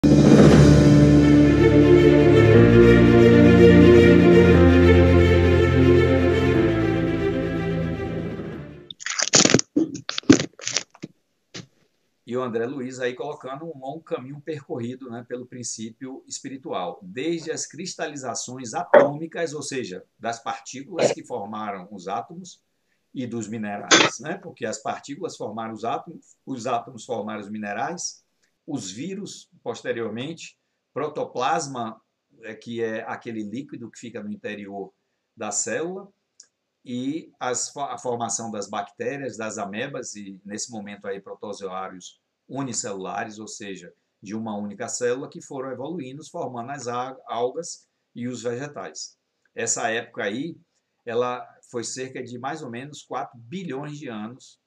E o André Luiz aí colocando um longo caminho percorrido, né, pelo princípio espiritual, desde as cristalizações atômicas, ou seja, das partículas que formaram os átomos e dos minerais, né, porque as partículas formaram os átomos formaram os minerais, os vírus, posteriormente, protoplasma, que é aquele líquido que fica no interior da célula, e a formação das bactérias, das amebas e, nesse momento, aí, protozoários unicelulares, ou seja, de uma única célula, que foram evoluindo, formando as algas e os vegetais. Essa época aí, ela foi cerca de mais ou menos 4 bilhões de anos,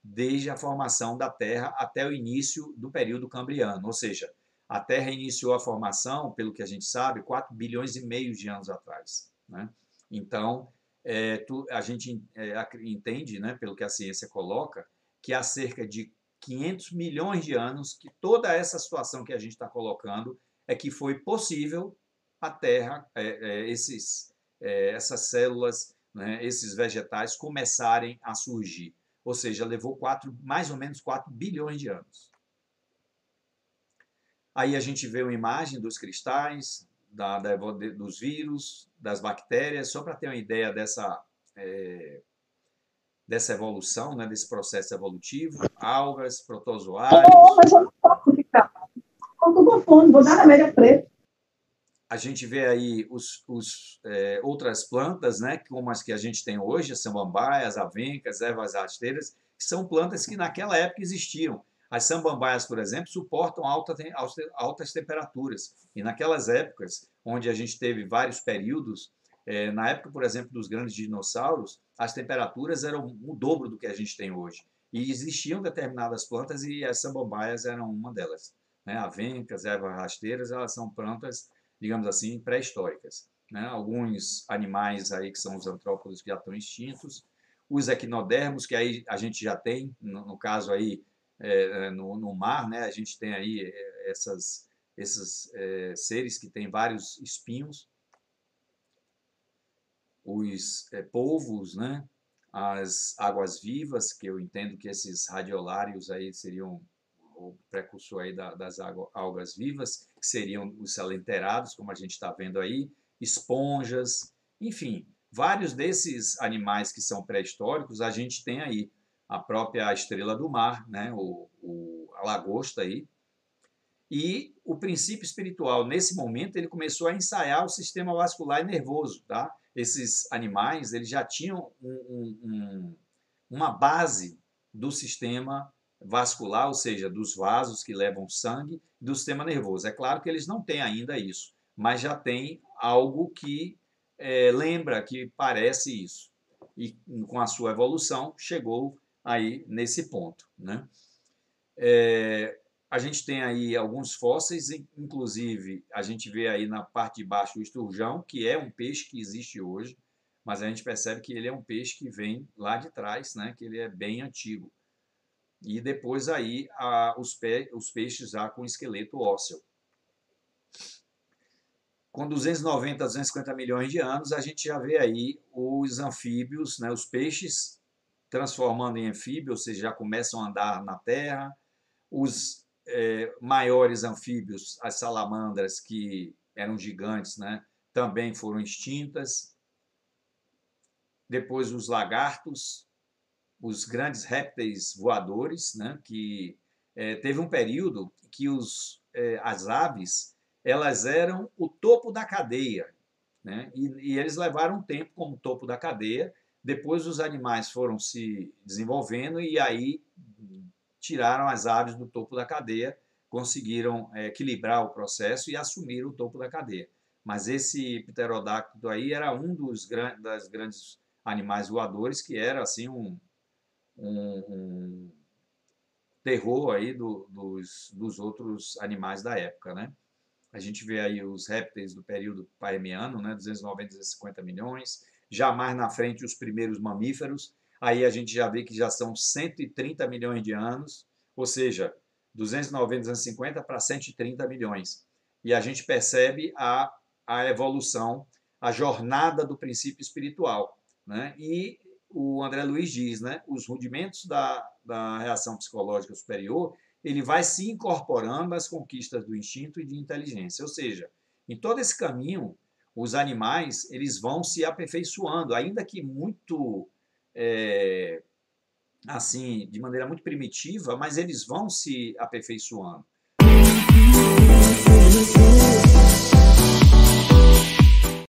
desde a formação da Terra até o início do período cambriano, ou seja, a Terra iniciou a formação, pelo que a gente sabe, 4 bilhões e meio de anos atrás, né? Então, a gente entende, né, pelo que a ciência coloca, que há cerca de 500 milhões de anos que toda essa situação que a gente está colocando é que foi possível a Terra, essas células, né, esses vegetais começarem a surgir. Ou seja, levou mais ou menos 4 bilhões de anos. Aí a gente vê uma imagem dos cristais, dos vírus, das bactérias, só para ter uma ideia dessa evolução, né, desse processo evolutivo, algas, protozoários. Mas eu não posso ficar. Eu tô com fome, vou dar remédio preto. A gente vê aí outras plantas, né, como as que a gente tem hoje, as samambaias, avencas, ervas rasteiras, que são plantas que naquela época existiam. As samambaias, por exemplo, suportam altas temperaturas. E naquelas épocas, onde a gente teve vários períodos, na época, por exemplo, dos grandes dinossauros, as temperaturas eram o dobro do que a gente tem hoje. E existiam determinadas plantas e as samambaias eram uma delas, né? Avencas, ervas rasteiras, elas são plantas, digamos assim, pré-históricas, né? Alguns animais aí que são os antrópodos que já estão extintos, os equinodermos, que aí a gente já tem, no caso aí, no mar, né? A gente tem aí esses seres que têm vários espinhos, os polvos, né? As águas-vivas, que eu entendo que esses radiolários aí seriam o precursor aí das algas vivas, que seriam os selenterados, como a gente está vendo aí, esponjas, enfim, vários desses animais que são pré-históricos, a gente tem aí a própria estrela do mar, né? A lagosta aí, e o princípio espiritual, nesse momento, ele começou a ensaiar o sistema vascular e nervoso, tá? Esses animais, eles já tinham uma base do sistema vascular, ou seja, dos vasos que levam sangue, do sistema nervoso. É claro que eles não têm ainda isso, mas já tem algo que lembra, que parece isso. E com a sua evolução, chegou aí nesse ponto, né? A gente tem aí alguns fósseis, inclusive a gente vê aí na parte de baixo o esturjão, que é um peixe que existe hoje, mas a gente percebe que ele é um peixe que vem lá de trás, né? Que ele é bem antigo. E depois aí os peixes já com esqueleto ósseo. Com 290 a 250 milhões de anos, a gente já vê aí os anfíbios, né? Os peixes transformando em anfíbio, ou seja, já começam a andar na terra. Os maiores anfíbios, as salamandras, que eram gigantes, né, também foram extintas. Depois os lagartos, os grandes répteis voadores, né, que teve um período que as aves elas eram o topo da cadeia, né, e eles levaram um tempo como topo da cadeia. Depois os animais foram se desenvolvendo e aí tiraram as aves do topo da cadeia, conseguiram equilibrar o processo e assumir o topo da cadeia. Mas esse pterodáctilo aí era um das grandes animais voadores, que era assim um terror aí dos outros animais da época, né? A gente vê aí os répteis do período Paremiano, né, 290 a 250 milhões, já mais na frente os primeiros mamíferos, aí a gente já vê que já são 130 milhões de anos, ou seja, 290, 250 para 130 milhões. E a gente percebe a evolução, a jornada do princípio espiritual, né? E o André Luiz diz, né, os rudimentos da reação psicológica superior, ele vai se incorporando às conquistas do instinto e de inteligência. Ou seja, em todo esse caminho, os animais eles vão se aperfeiçoando, ainda que muito assim, de maneira muito primitiva, mas eles vão se aperfeiçoando.